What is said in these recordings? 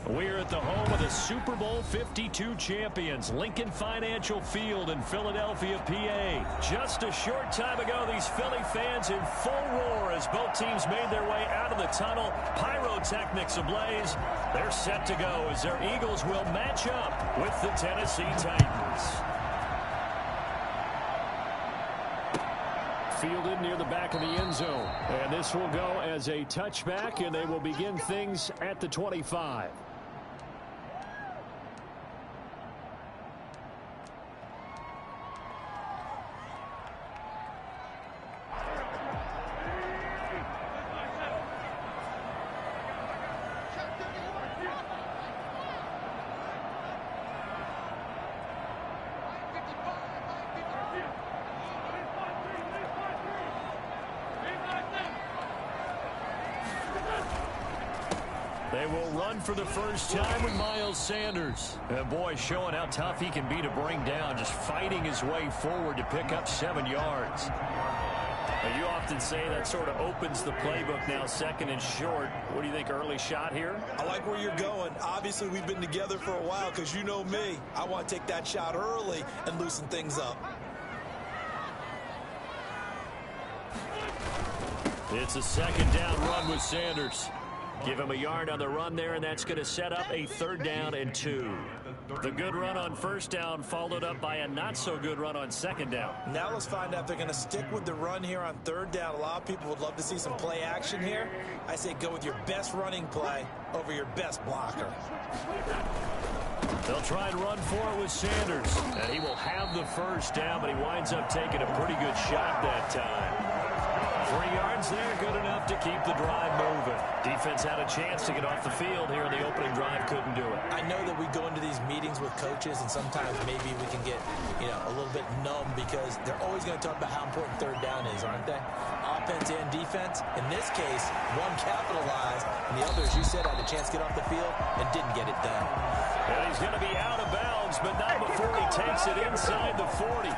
We're at the home of the Super Bowl 52 champions, Lincoln Financial Field in Philadelphia, PA. Just a short time ago, these Philly fans in full roar as both teams made their way out of the tunnel. Pyrotechnics ablaze. They're set to go as their Eagles will match up with the Tennessee Titans. Fielded near the back of the end zone. And this will go as a touchback, and they will begin things at the 25. They will run for the first time with Miles Sanders. And boy, showing how tough he can be to bring down, just fighting his way forward to pick up 7 yards. Now, you often say that sort of opens the playbook now, second and short. What do you think, early shot here? I like where you're going. Obviously, we've been together for a while because you know me. I want to take that shot early and loosen things up. It's a second down run with Sanders. Give him a yard on the run there, and that's going to set up a 3rd down and 2. The good run on 1st down followed up by a not-so-good run on 2nd down. Now let's find out if they're going to stick with the run here on 3rd down. A lot of people would love to see some play action here. I say go with your best running play over your best blocker. They'll try and run for it with Sanders. And he will have the 1st down, but he winds up taking a pretty good shot that time. 3 yards there, good enough to keep the drive moving. Defense had a chance to get off the field here in the opening drive, couldn't do it. I know that we go into these meetings with coaches, and sometimes maybe we can get, a little bit numb because they're always going to talk about how important 3rd down is, aren't they? Offense and defense. In this case, one capitalized, and the other, as you said, had a chance to get off the field and didn't get it done. And he's going to be out of bounds, but not before he takes it inside the 40.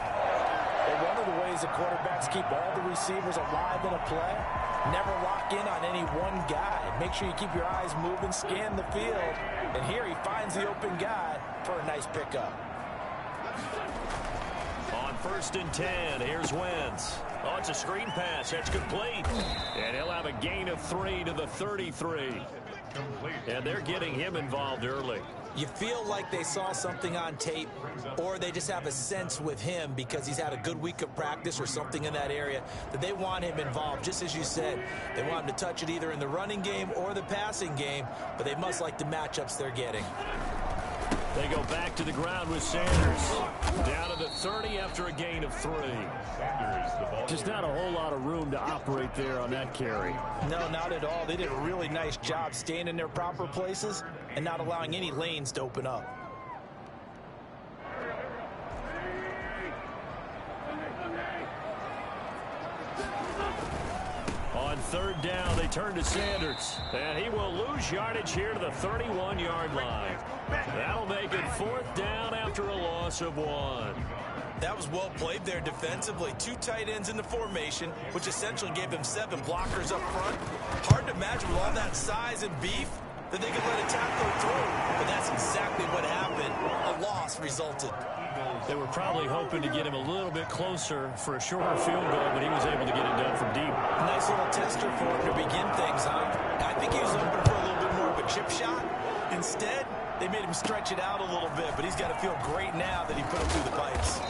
One of the ways the quarterbacks keep all the receivers alive in a play, never lock in on any one guy. Make sure you keep your eyes moving, scan the field, and here he finds the open guy for a nice pickup. On 1st and 10, here's Wentz. Oh, it's a screen pass. That's complete. And he'll have a gain of 3 to the 33. And they're getting him involved early. You feel like they saw something on tape, or they just have a sense with him because he's had a good week of practice or something in that area that they want him involved. Just as you said, they want him to touch it either in the running game or the passing game, but they must like the matchups they're getting. They go back to the ground with Sanders. Down to the 30 after a gain of 3. Just not a whole lot of room to operate there on that carry. No, not at all. They did a really nice job staying in their proper places and not allowing any lanes to open up. On 3rd down, they turn to Sanders. And he will lose yardage here to the 31-yard line. That'll make it 4th down after a loss of 1. That was well played there defensively. 2 tight ends in the formation, which essentially gave them 7 blockers up front. Hard to imagine with all that size and beef that they could let a tackle through. But that's exactly what happened. A loss resulted. They were probably hoping to get him a little bit closer for a shorter field goal, but he was able to get it done from deep. Nice little tester for him to begin things, huh? I think he was hoping for a little bit more of a chip shot. Instead, they made him stretch it out a little bit, but he's got to feel great now that he put it through the pipes.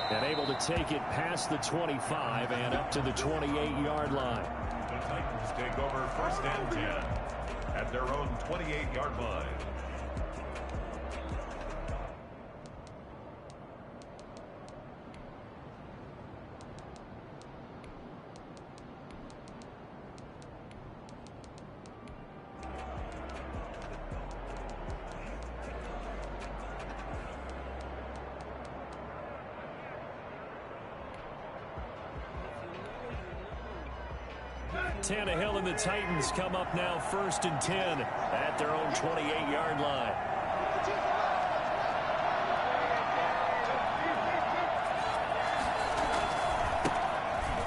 And able to take it past the 25 and up to the 28-yard line. The Titans take over 1st and 10 at their own 28-yard line. Tannehill and the Titans come up now 1st and 10 at their own 28-yard line.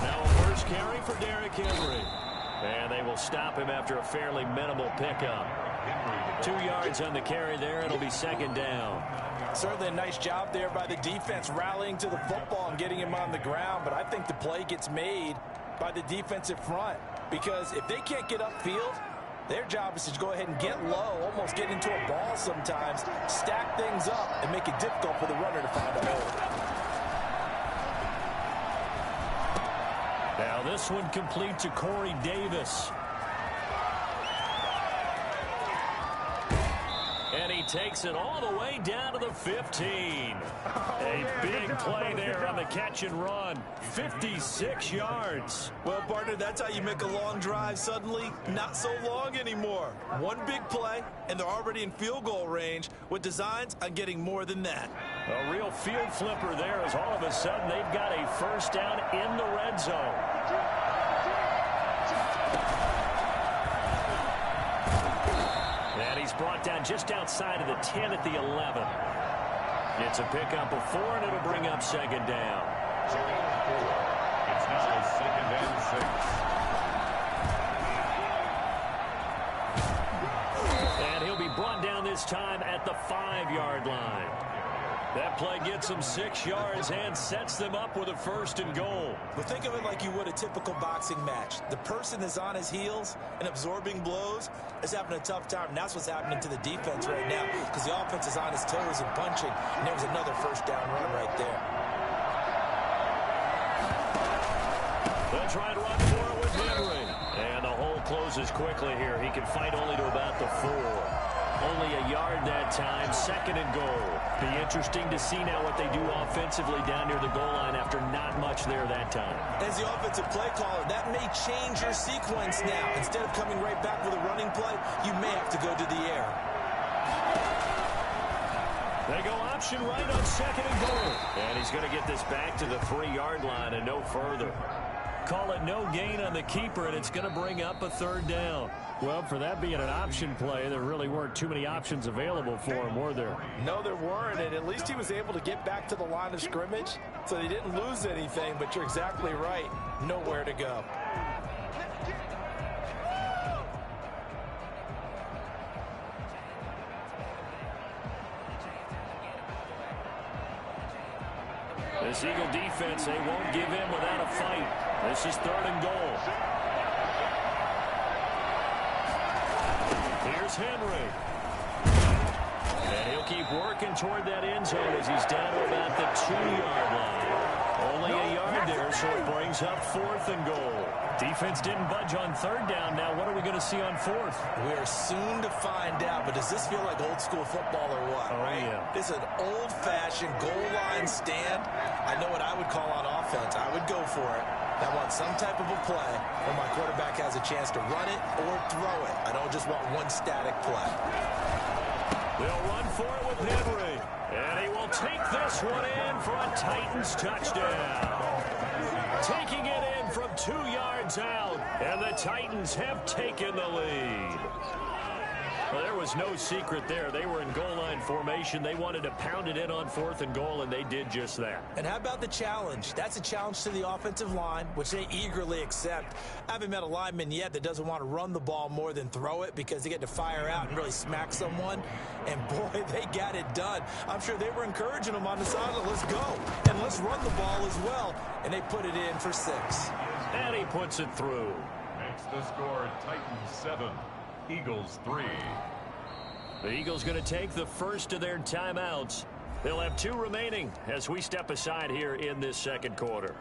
Now a first carry for Derrick Henry. And they will stop him after a fairly minimal pickup. 2 yards on the carry there. It'll be second down. Certainly a nice job there by the defense rallying to the football and getting him on the ground. But I think the play gets made by the defensive front, because if they can't get upfield, their job is to go ahead and get low, almost get into a ball sometimes, stack things up, and make it difficult for the runner to find a hole. Now this one complete to Corey Davis. And he takes it all the way down to the 15. A big play there on the catch and run. 56 yards. Well, partner, that's how you make a long drive suddenly not so long anymore. One big play, and they're already in field goal range with designs on getting more than that. A real field flipper there, as all of a sudden they've got a first down in the red zone. And he's brought down just outside of the 10 at the 11. It's a pickup of 4, and it'll bring up second down. It's now second and 6. And he'll be brought down this time at the 5-yard line. That play gets them 6 yards and sets them up with a first and goal. But think of it like you would a typical boxing match. The person is on his heels and absorbing blows is having a tough time. And that's what's happening to the defense right now, because the offense is on his toes and punching. And there was another first down run right there. They'll try to run for it with Henry. And the hole closes quickly here. He can fight only to about the 4. Only a yard that time, second and goal. Be interesting to see now what they do offensively down near the goal line after not much there that time. As the offensive play caller, that may change your sequence now. Instead of coming right back with a running play, you may have to go to the air. They go option right on second and goal. And he's going to get this back to the 3-yard line and no further. Call it no gain on the keeper, and it's going to bring up a third down. Well, for that being an option play, there really weren't too many options available for him, were there? No, there weren't, and at least he was able to get back to the line of scrimmage, so they didn't lose anything, but you're exactly right. Nowhere to go. This Eagle defense, they won't give in without a fight. This is third and goal. Here's Henry. And he'll keep working toward that end zone as he's down to about the 2-yard line. Only a yard there, so it brings up fourth and goal. Defense didn't budge on third down. Now what are we going to see on fourth? We're soon to find out, but does this feel like old school football or what? Oh, right? Yeah. This is an old-fashioned goal line stand. I know what I would call on offense. I would go for it. I want some type of a play where my quarterback has a chance to run it or throw it. I don't just want one static play. They'll run for it with Henry. And he will take this one in for a Titans touchdown. Taking it in from 2 yards out. And the Titans have taken the lead. Well, there was no secret there. They were in goal line formation. They wanted to pound it in on fourth and goal, and they did just that. And how about the challenge? That's a challenge to the offensive line, which they eagerly accept. I haven't met a lineman yet that doesn't want to run the ball more than throw it, because they get to fire out and really smack someone. And, boy, they got it done. I'm sure they were encouraging them on the sideline. Let's go. And let's run the ball as well. And they put it in for 6. And he puts it through. Makes the score Titans 7. Eagles 3. The Eagles going to take the first of their timeouts. They'll have 2 remaining as we step aside here in this second quarter.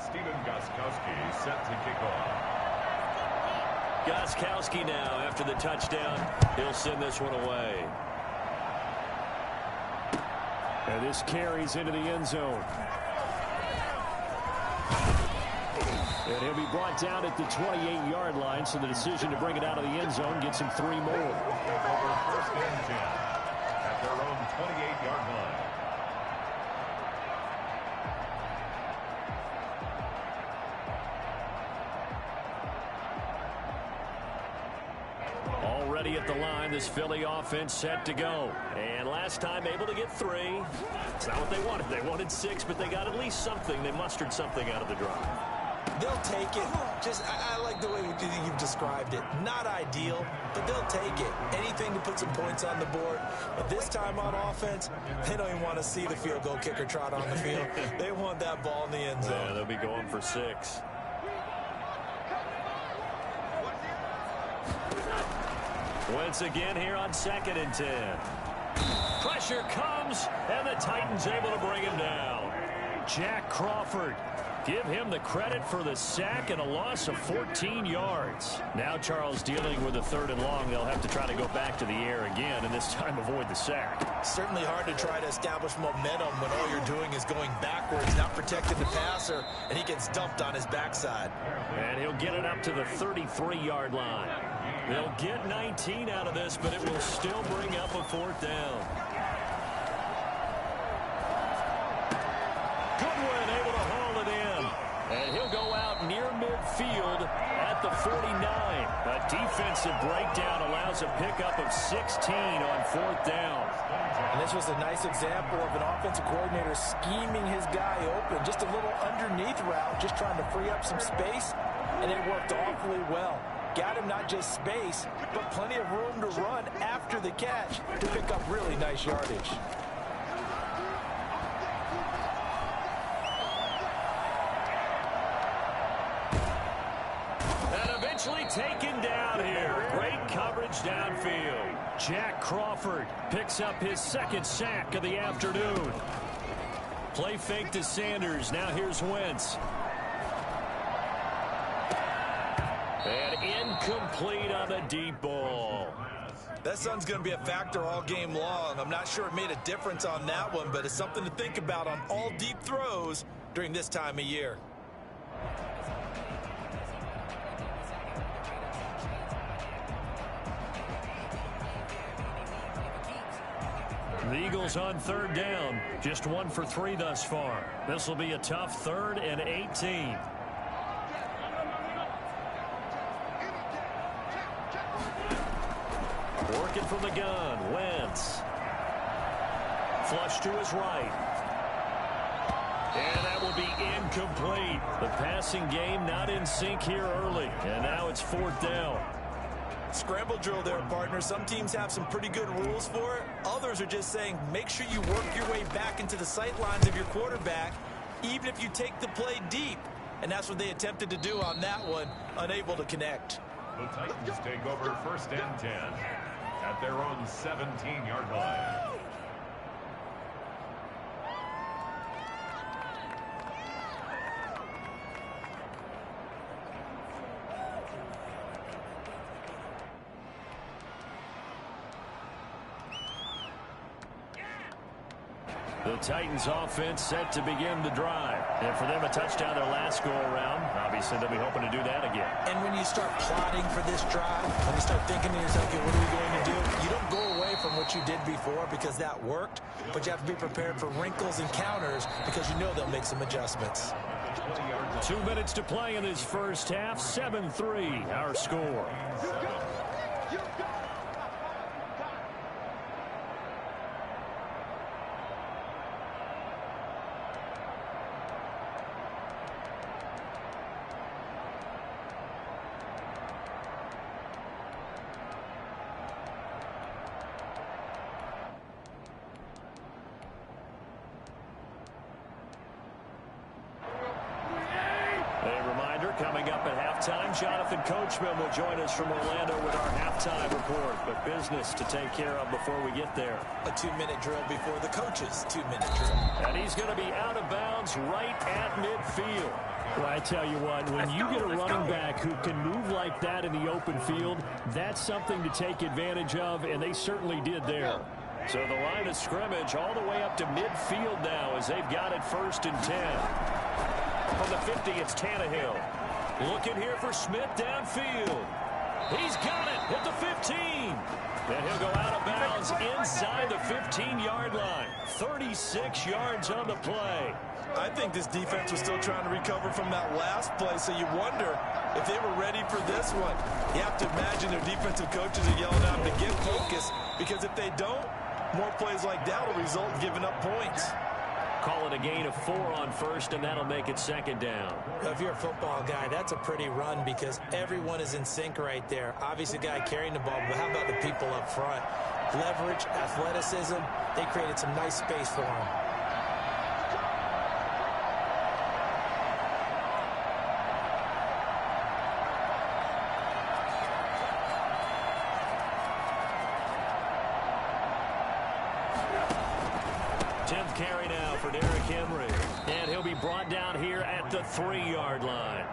Stephen Gostkowski set to kick off. Gostkowski now after the touchdown. He'll send this one away. And this carries into the end zone. And he'll be brought down at the 28-yard line, so the decision to bring it out of the end zone gets him 3 more. Over first and 10 at their own 28-yard line. ready at the line. This Philly offense set to go. And last time able to get 3. It's not what they wanted. They wanted 6, but they got at least something. They mustered something out of the drive. They'll take it. I like the way you've described it. Not ideal, but they'll take it. Anything to put some points on the board. But this time on offense, they don't even want to see the field goal kicker trot on the field. They want that ball in the end zone. Yeah, they'll be going for 6. Once again here on 2nd and 10. Pressure comes, and the Titans able to bring him down. Jack Crawford. Give him the credit for the sack and a loss of 14 yards. Now Charles dealing with a 3rd and long. They'll have to try to go back to the air again, and this time avoid the sack. Certainly hard to try to establish momentum when all you're doing is going backwards, not protecting the passer, and he gets dumped on his backside. And he'll get it up to the 33-yard line. They'll get 19 out of this, but it will still bring up a 4th down. Goodwin able to haul it in. And he'll go out near midfield at the 49. A defensive breakdown allows a pickup of 16 on 4th down. And this was a nice example of an offensive coordinator scheming his guy open. Just a little underneath route, just trying to free up some space, and it worked awfully well. Got him not just space, but plenty of room to run after the catch to pick up really nice yardage. And eventually taken down here. Great coverage downfield. Jack Crawford picks up his 2nd sack of the afternoon. Play fake to Sanders. Now here's Wentz. And incomplete on the deep ball. That sun's going to be a factor all game long. I'm not sure it made a difference on that one, but it's something to think about on all deep throws during this time of year. The Eagles on 3rd down. Just 1 for 3 thus far. This will be a tough 3rd and 18. Working from the gun, Wentz. Flush to his right. And that will be incomplete. The passing game not in sync here early. And now it's 4th down. Scramble drill there, partner. Some teams have some pretty good rules for it. Others are just saying make sure you work your way back into the sight lines of your quarterback, even if you take the play deep. And that's what they attempted to do on that one, unable to connect. The Titans take over 1st and 10 at their own 17-yard line. The Titans offense set to begin the drive. And for them, a touchdown their last go-around. Obviously, they'll be hoping to do that again. And when you start plotting for this drive, when you start thinking to yourself, okay, what are we going to do? You don't go away from what you did before because that worked, but you have to be prepared for wrinkles and counters because you know they'll make some adjustments. 2 minutes to play in this first half. 7-3, our score. Coming up at halftime, Jonathan Coachman will join us from Orlando with our halftime report. But business to take care of before we get there. A 2-minute drill before the coach's 2-minute drill. And he's going to be out of bounds right at midfield. Well, I tell you what, when you get a running back who can move like that in the open field, that's something to take advantage of, and they certainly did there. So the line of scrimmage all the way up to midfield now as they've got it 1st and 10. From the 50, it's Tannehill. Looking here for Smith downfield. He's got it at the 15. And he'll go out of bounds inside the 15-yard line. 36 yards on the play. I think this defense was still trying to recover from that last play, so you wonder if they were ready for this one. You have to imagine their defensive coaches are yelling at them to get focused, because if they don't, more plays like that will result in giving up points. Call it a gain of 4 on first, and that'll make it second down. If you're a football guy, that's a pretty run because everyone is in sync right there. Obviously, the guy carrying the ball, but how about the people up front? Leverage, athleticism, they created some nice space for him. Carry now for Derrick Henry. And he'll be brought down here at the 3-yard line.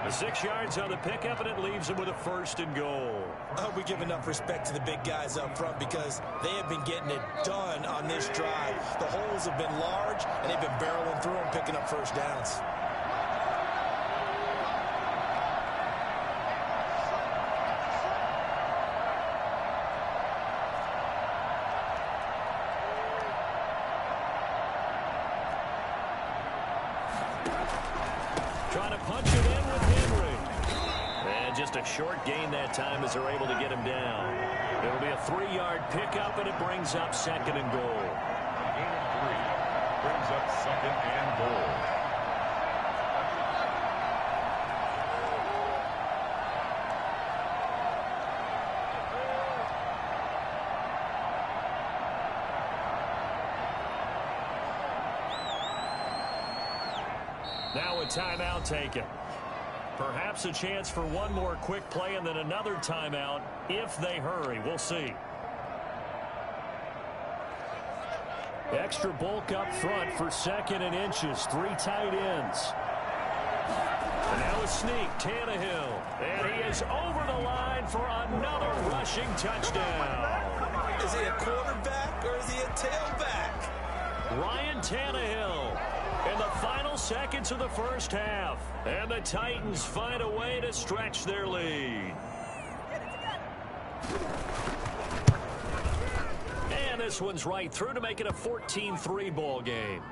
The 6 yards on the pickup, and it leaves him with a 1st and goal. I hope we give enough respect to the big guys up front because they have been getting it done on this drive. The holes have been large, and they've been barreling through them, picking up first downs. Trying to punch it in with Henry. And just a short gain that time as they're able to get him down. It'll be a 3-yard pickup, and it brings up 2nd and goal. Gain of 3 brings up 2nd and goal. Now a timeout taken. Perhaps a chance for one more quick play and then another timeout if they hurry. We'll see. Extra bulk up front for 2nd and inches. 3 tight ends. And now a sneak. Tannehill. And he is over the line for another rushing touchdown. Is he a quarterback or is he a tailback? Ryan Tannehill in the final seconds of the first half. And the Titans find a way to stretch their lead. And this one's right through to make it a 14-3 ball game.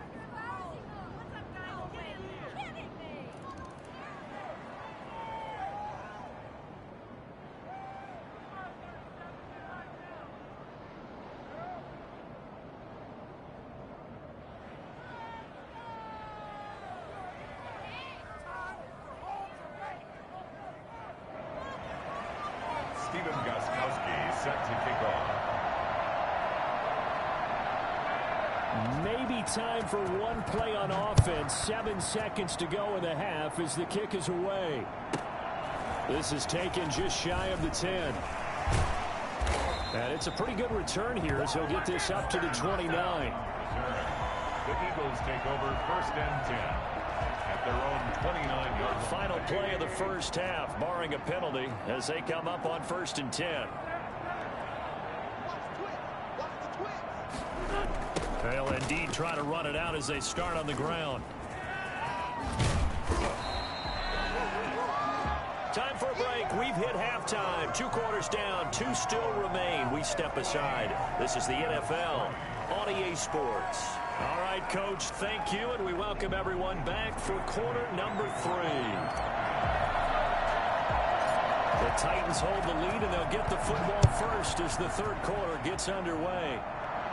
Set to kick off. Maybe time for one play on offense. 7 seconds to go in the half as the kick is away. This is taken just shy of the 10. And it's a pretty good return here as he'll get this up to the 29. The Eagles take over 1st and 10 at their own 29-yard line. Final play of the first half, barring a penalty, as they come up on 1st and 10. They'll indeed try to run it out as they start on the ground. Time for a break. We've hit halftime. 2 quarters down. 2 still remain. We step aside. This is the NFL on EA Sports. All right, Coach, thank you, and we welcome everyone back for quarter number 3. The Titans hold the lead, and they'll get the football first as the 3rd quarter gets underway.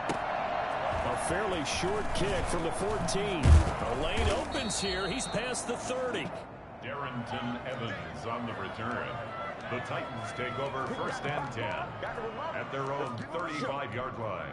A fairly short kick from the 14. The lane opens here. He's past the 30. Darrington Evans on the return. The Titans take over 1st and 10 at their own 35-yard line.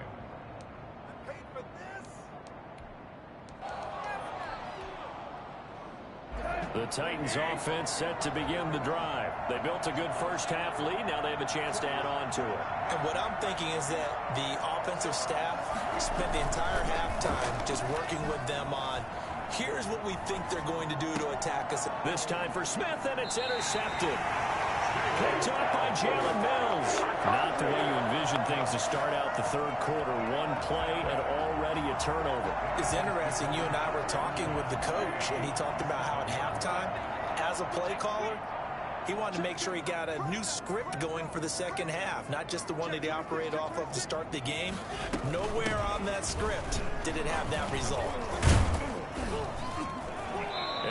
The Titans offense set to begin the drive. They built a good first half lead. Now they have a chance to add on to it. And what I'm thinking is that the offensive staff spent the entire halftime just working with them on, here's what we think they're going to do to attack us. This time for Smith, and it's intercepted. Picked up by Jalen Mills. Not the way you envision things to start out the 3rd quarter. 1 play and already a turnover. It's interesting. You and I were talking with the coach, and he talked about how at halftime, as a play caller, He wanted to make sure he got a new script going for the second half, not just the one that he operated off of to start the game. Nowhere on that script did it have that result.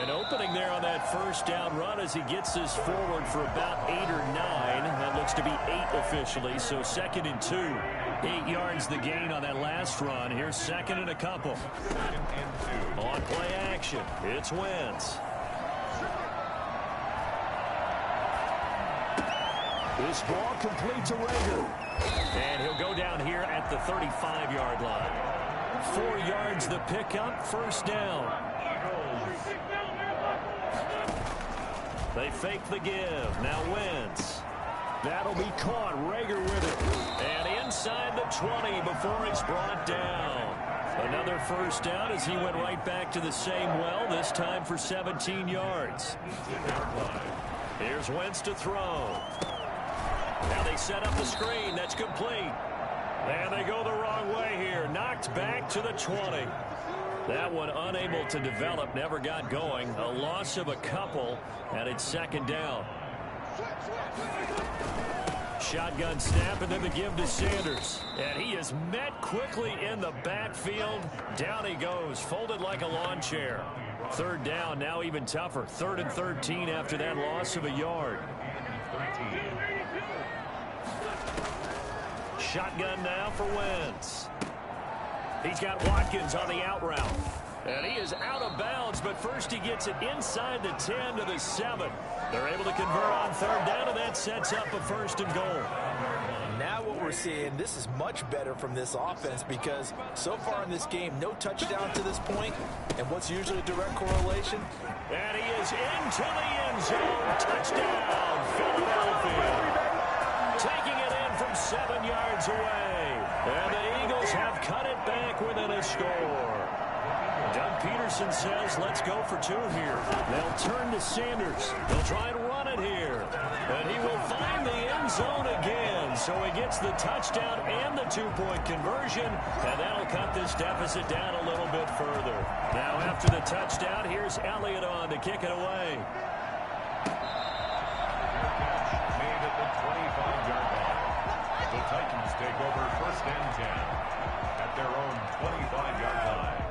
An opening there on that first down run as he gets this forward for about 8 or 9. That looks to be 8 officially, so 2nd and 2. 8 yards the gain on that last run. Here's 2nd and a couple. On play action, it's Wentz. This ball complete to Rager. And he'll go down here at the 35-yard line. 4 yards the pickup, first down. They fake the give. Now Wentz. That'll be caught. Rager with it. And inside the 20 before he's brought down. Another first down as he went right back to the same well, this time for 17 yards. Here's Wentz to throw. Now they set up the screen. That's complete. And they go the wrong way here. Knocked back to the 20. That one unable to develop, never got going. A loss of a couple, and it's 2nd down. Shotgun snap, and then the give to Sanders. And he is met quickly in the backfield. Down he goes, folded like a lawn chair. 3rd down, now even tougher. 3rd and 13 after that loss of a yard. Shotgun now for Wentz. He's got Watkins on the out route. And he is out of bounds, but first he gets it inside the 10 to the 7. They're able to convert on 3rd down, and that sets up a 1st and goal. Now what we're seeing, this is much better from this offense because so far in this game, no touchdown to this point. And what's usually a direct correlation? And he is into the end zone. Touchdown, Philadelphia. Taking it in from 7 yards away. And the Eagles have cut it back within a score. Doug Peterson says, let's go for 2 here. They'll turn to Sanders. They'll try and run it here. And he will find the end zone again. So he gets the touchdown and the 2-point conversion. And that'll cut this deficit down a little bit further. Now after the touchdown, here's Elliott on to kick it away. Made at the 25-yard line. The Titans take over 1st and 10 at their own 25-yard line.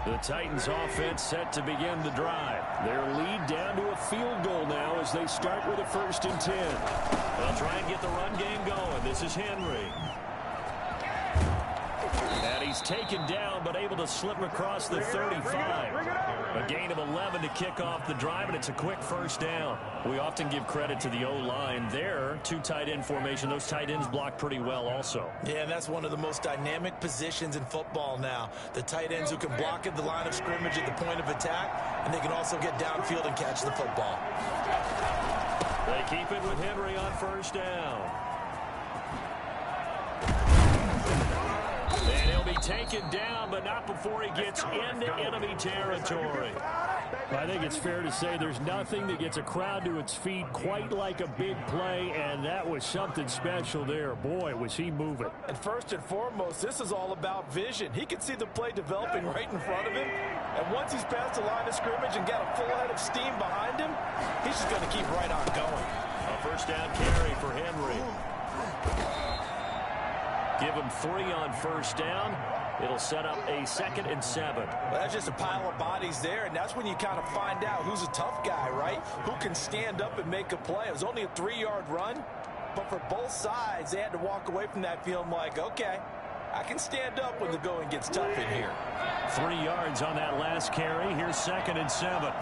The Titans offense set to begin the drive. Their lead down to a field goal now as they start with a 1st and 10. They'll try and get the run game going. This is Henry. And he's taken down but able to slip across the 35. A gain of 11 to kick off the drive, and it's a quick 1st down. We often give credit to the O-line there. 2 tight end formation. Those tight ends block pretty well also. Yeah, and that's one of the most dynamic positions in football now. The tight ends who can block at the line of scrimmage at the point of attack, and they can also get downfield and catch the football. They keep it with Henry on 1st down. And he'll be taken down, but not before he gets into enemy territory. I think it's fair to say there's nothing that gets a crowd to its feet quite like a big play, and that was something special there. Boy, was he moving. And first and foremost, this is all about vision. He can see the play developing right in front of him, and once he's past the line of scrimmage and got a full head of steam behind him, he's just going to keep right on going. A 1st down carry for Henry. Give him 3 on 1st down. It'll set up a 2nd and 7. Well, that's just a pile of bodies there, and that's when you kind of find out who's a tough guy, right? Who can stand up and make a play. It was only a 3-yard run, but for both sides, they had to walk away from that feeling like, okay, I can stand up when the going gets tough in here. 3 yards on that last carry. Here's 2nd and 7.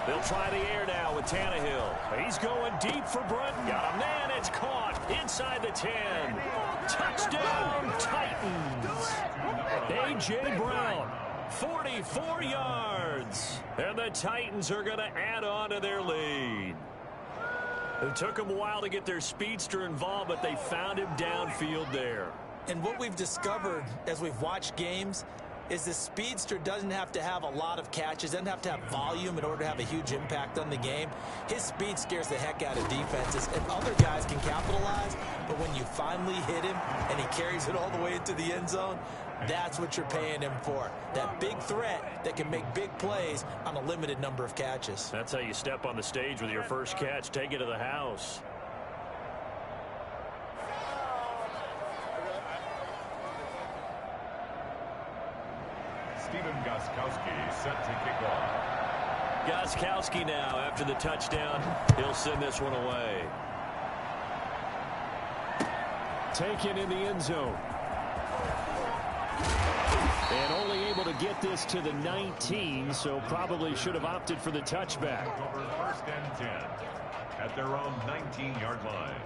They'll try the air now with Tannehill. He's going deep for Brunton. Got him. Man, it's caught inside the 10. Touchdown, Titans. A.J. Brown, 44 yards. And the Titans are going to add on to their lead. It took them a while to get their speedster involved, but they found him downfield there. And what we've discovered as we've watched games, is the speedster doesn't have to have a lot of catches, doesn't have to have volume in order to have a huge impact on the game. His speed scares the heck out of defenses, and other guys can capitalize, but when you finally hit him and he carries it all the way into the end zone, that's what you're paying him for. That big threat that can make big plays on a limited number of catches. That's how you step on the stage with your first catch. Take it to the house. Biiiiiish set to kick off. Biiiiiiish now after the touchdown. He'll send this one away. Taken in the end zone. And only able to get this to the 19, so probably should have opted for the touchback. Over first and 10 at their own 19-yard line.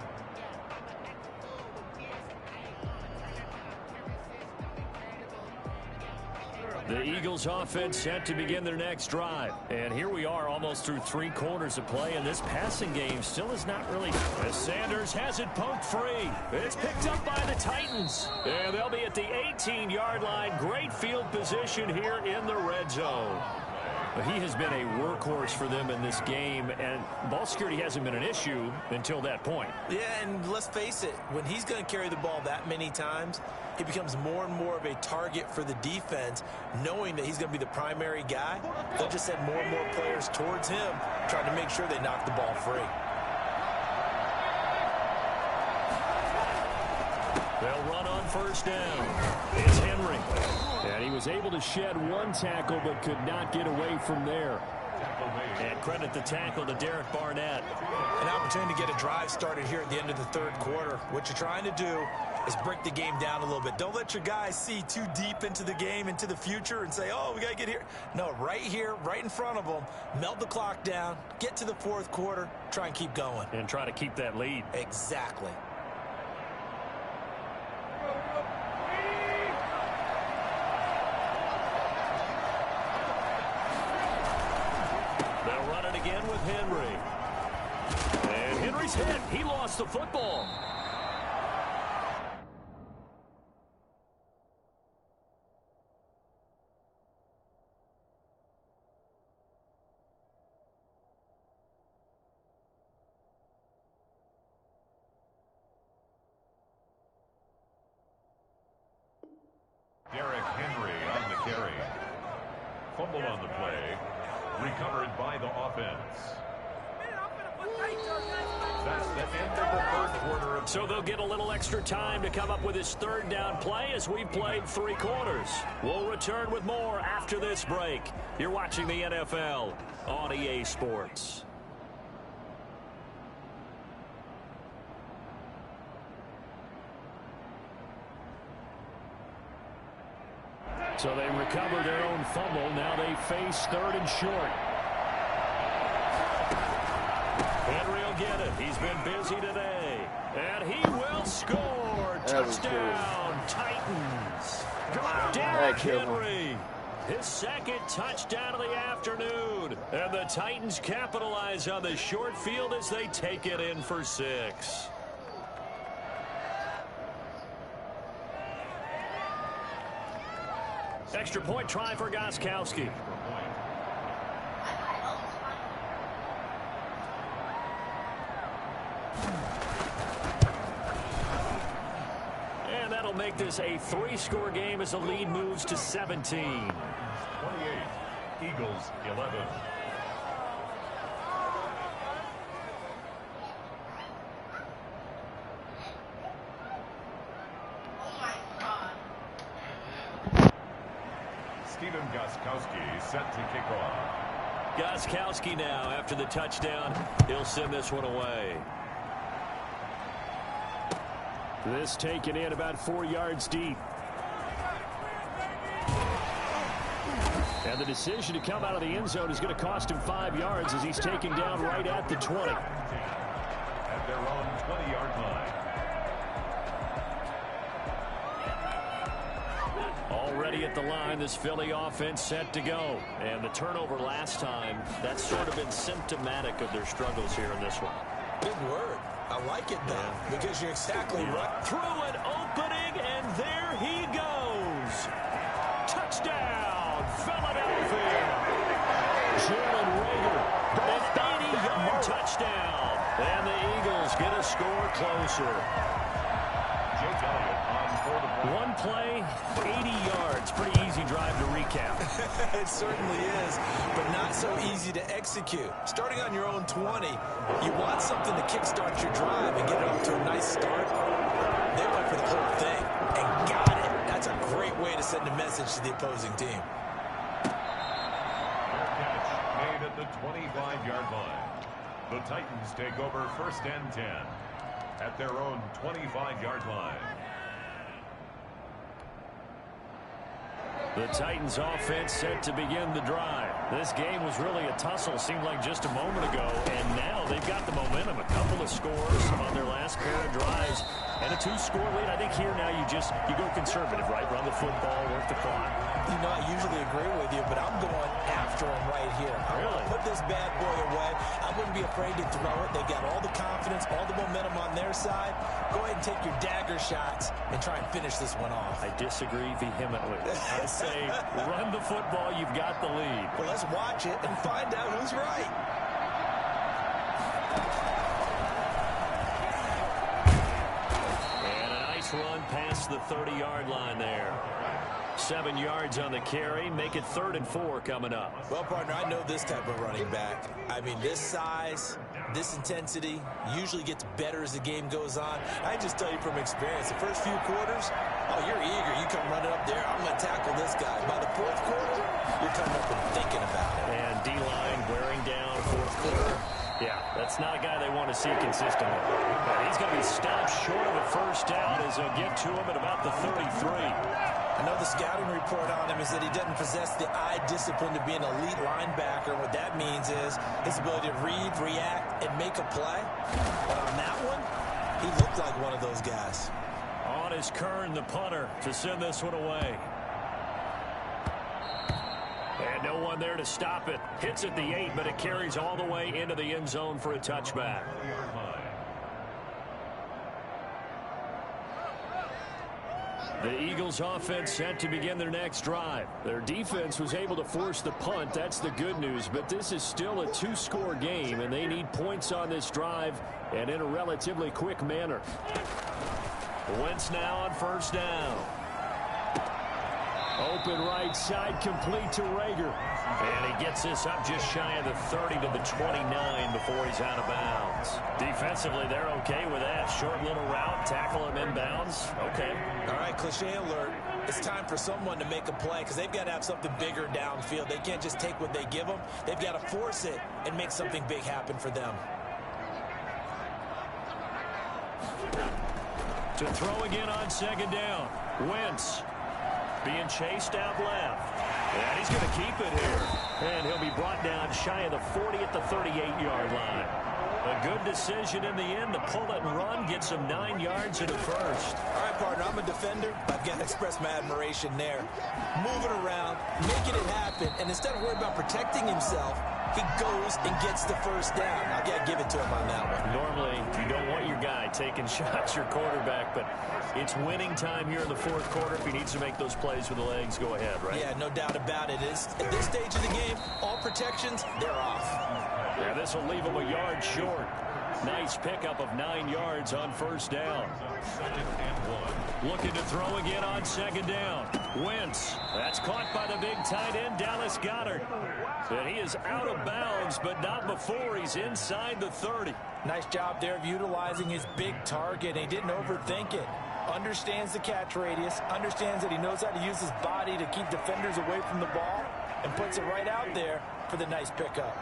The Eagles offense set to begin their next drive. And here we are almost through 3 quarters of play, and this passing game still is not really... As Sanders has it poked free. It's picked up by the Titans. And they'll be at the 18-yard line. Great field position here in the red zone. But he has been a workhorse for them in this game, and ball security hasn't been an issue until that point. Yeah, and let's face it, when he's going to carry the ball that many times, he becomes more and more of a target for the defense, knowing that he's going to be the primary guy. They'll just send more and more players towards him, trying to make sure they knock the ball free. They'll run on first down. It's Henry. And he was able to shed 1 tackle but could not get away from there. And credit the tackle to Derek Barnett. An opportunity to get a drive started here at the end of the 3rd quarter. What you're trying to do is break the game down a little bit. Don't let your guys see too deep into the game, into the future, and say, oh, we got to get here. No, right here, right in front of them, melt the clock down, get to the 4th quarter, try and keep going. And try to keep that lead. Exactly. Again with Henry. And Henry's hit. He lost the football. Derrick Henry on the carry. Fumble on the play. Recovered by the offense. That's the end of the 3rd quarter. So they'll get a little extra time to come up with his 3rd down play as we've played 3 quarters. We'll return with more after this break. You're watching the NFL on EA Sports. So they recover their own fumble. Now they face 3rd and short. Henry will get it. He's been busy today. And he will score. Touchdown, Titans. Derrick Henry. His 2nd touchdown of the afternoon. And the Titans capitalize on the short field as they take it in for 6. Extra point try for Biiiiiiish. And that'll make this a 3-score game as the lead moves to 17. 28. Eagles 11. Biiiiiiish set to kick off. Biiiiiiiish now after the touchdown. He'll send this one away. This taken in about 4 yards deep. And the decision to come out of the end zone is going to cost him 5 yards as he's taken down right at the 20. At their own 20-yard line. Already at the line, this Philly offense set to go. And the turnover last time, that's sort of been symptomatic of their struggles here in this one. Big word. I like it, though, because you're exactly right. Through an opening, and there he goes. Touchdown, Philadelphia. Jalen Rager, an 80-yard touchdown. And the Eagles get a score closer. Jake Elliott on for the point. One play, 80 yards. Pretty easy drive to recap. It certainly is, but not so easy to execute. Starting on your own 20, you want something to kickstart your drive and get it off to a nice start. They went for the whole thing and got it. That's a great way to send a message to the opposing team. Catch made at the 25-yard line. The Titans take over 1st and 10 at their own 25-yard line. The Titans offense set to begin the drive. This game was really a tussle, seemed like just a moment ago, and now they've got the momentum. A couple of scores on their last pair of drives and a 2-score lead. I think here now you go conservative, right? Run the football, work the clock. You know, I usually agree with you, but I'm going after him right here. I want to put this bad boy away. I wouldn't be afraid to throw it. They've got all the confidence, all the momentum on their side. Go ahead and take your dagger shots and try and finish this one off. I disagree vehemently. I say run the football. You've got the lead. Well, let's watch it and find out who's right. And a nice run past the 30-yard line there. 7 yards on the carry. Make it 3rd and 4 coming up. Well, partner, I know this type of running back. I mean, this size, this intensity usually gets better as the game goes on. I just tell you from experience, the first few quarters, oh, you're eager. You come running up there, I'm going to tackle this guy. By the 4th quarter, you're coming up and thinking about it. And D-line wearing down 4th quarter. Yeah, that's not a guy they want to see consistently. But he's going to be stopped short of a first down as they'll get to him at about the 33. I know the scouting report on him is that he doesn't possess the eye discipline to be an elite linebacker. What that means is his ability to read, react, and make a play. But on that one, he looked like one of those guys. On is Kern, the punter, to send this one away. And no one there to stop it. Hits at the 8, but it carries all the way into the end zone for a touchback. The Eagles offense set to begin their next drive. Their defense was able to force the punt. That's the good news. But this is still a 2-score game, and they need points on this drive and in a relatively quick manner. Wentz now on first down. Open right side, complete to Rager. And he gets this up just shy of the 30 to the 29 before he's out of bounds. Defensively, they're okay with that. Short little route, tackle him inbounds. Okay. All right, cliche alert. It's time for someone to make a play because they've got to have something bigger downfield. They can't just take what they give them. They've got to force it and make something big happen for them. To throw again on second down. Wentz being chased out left. And he's going to keep it here. And he'll be brought down shy of the 40 at the 38-yard line. A good decision in the end to pull it and run. Get some 9 yards in the first. All right, partner, I'm a defender. I've got to express my admiration there. Moving around, making it happen, and instead of worrying about protecting himself, he goes and gets the first down. I got to give it to him on that one. Normally, you don't want your guy taking shots, your quarterback, but it's winning time here in the 4th quarter. If he needs to make those plays with the legs, go ahead, right? Yeah, no doubt about it. At this stage of the game, all protections, they're off. Yeah, this will leave him a yard short. Nice pickup of 9 yards on first down. 2nd and 1. Looking to throw again on second down. Wentz. That's caught by the big tight end, Dallas Goedert. And he is out of bounds, but not before he's inside the 30. Nice job there of utilizing his big target. He didn't overthink it. Understands the catch radius. Understands that he knows how to use his body to keep defenders away from the ball. And puts it right out there for the nice pickup.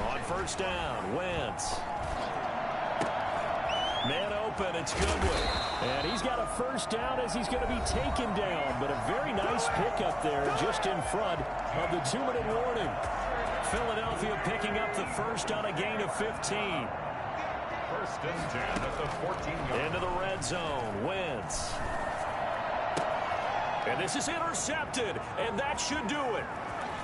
On first down, Wentz. Man open, it's Goodwin. And he's got a first down as he's going to be taken down. But a very nice pickup there just in front of the 2-minute warning. Philadelphia picking up the first on a gain of 15. 1st and 10 at the 14-yard. Into the red zone, Wentz. And this is intercepted, and that should do it.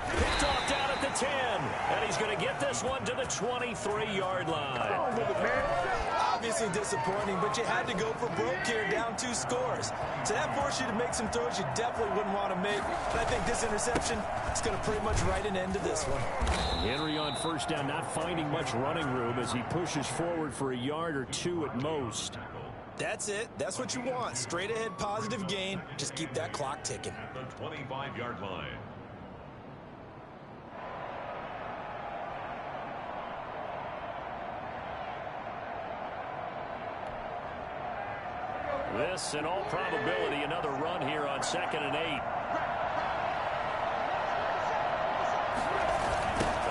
Picked off down at the 10, and he's going to get this one to the 23-yard line. Oh, obviously disappointing, but you had to go for broke here, down 2 scores. So that forced you to make some throws you definitely wouldn't want to make. And I think this interception is going to pretty much write an end to this one. Henry on first down, not finding much running room as he pushes forward for a yard or 2 at most. That's it. That's what you want. Straight ahead positive gain. Just keep that clock ticking. At the 25-yard line. This, in all probability, another run here on 2nd and 8.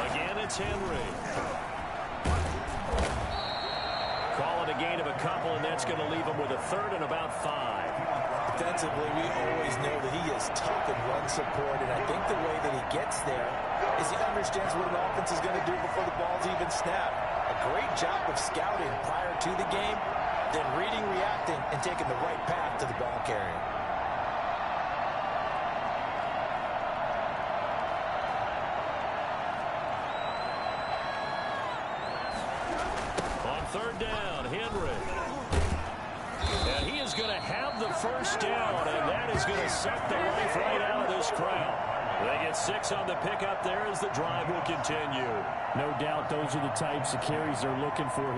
Again, it's Henry. Call it a gain of a couple, and that's going to leave him with a 3rd and about 5. Defensively, we always know that he is tough in run support, and I think the way that he gets there is he understands what an offense is going to do before the ball's even snapped. A great job of scouting prior to the game, then reading, reacting, and taking the right path to the ball carrier. On 3rd down, Henry. And he is going to have the first down, and that is going to suck the life right out of this crowd. They get 6 on the pickup there as the drive will continue. No doubt those are the types of carries they're looking for.